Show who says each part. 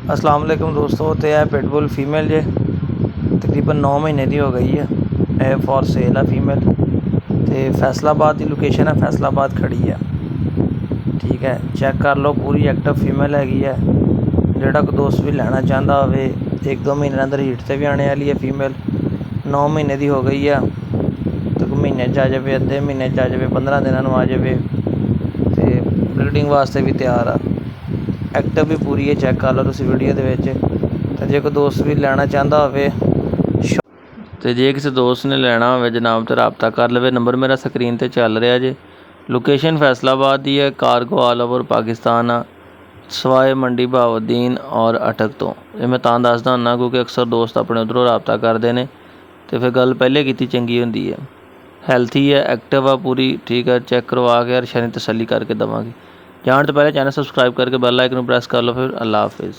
Speaker 1: अस्सलाम वालेकुम दोस्तों। तो यह पिटबुल फीमेल जे तकरीबन 9 महीने की हो गई है। यह फॉर सेल है फीमेल। तो फैसलाबाद की लोकेशन है, फैसलाबाद खड़ी है। ठीक है, चैक कर लो, पूरी एक्टिव फीमेल हैगी है। जोड़ा कोई दोस्त भी लेना चाहता हो, 1-2 महीने अंदर हीट से भी आने वाली है फीमेल। 9 महीने की हो गई है, तो कोई महीने आ जाए, अद्धे महीने आ जाए, 15 दिनों आ जाए, तो ब्रीडिंग वास्ते भी तैयार है। एक्टिव भी पूरी है, चैक कर लो तुम वीडियो के। जो कोई दोस्त भी लेना चाहता हो, तो जे किसी दोस्त ने लेना हो जनाब तो रबता कर ले। नंबर मेरा स्क्रीन पर चल रहा जे। लोकेशन फैसलाबाद की है, कार्गो ऑल ओवर पाकिस्तान आ, सवाए मंडी बहाउद्दीन और अटक तो। ये मैं तां दसदा हुन्ना क्योंकि अक्सर दोस्त अपने उधरों रबता करते हैं, तो फिर गल पहले की चंगी होंदी है। हैल्थी है, एक्टिव है पूरी। ठीक है, चेक करवा के सारी तसल्ली करके देवांगे। जाने तो पहले चैनल सबसक्राइब करके बेल आइकन प्रेस कर लो। फिर अल्लाह हाफिज़।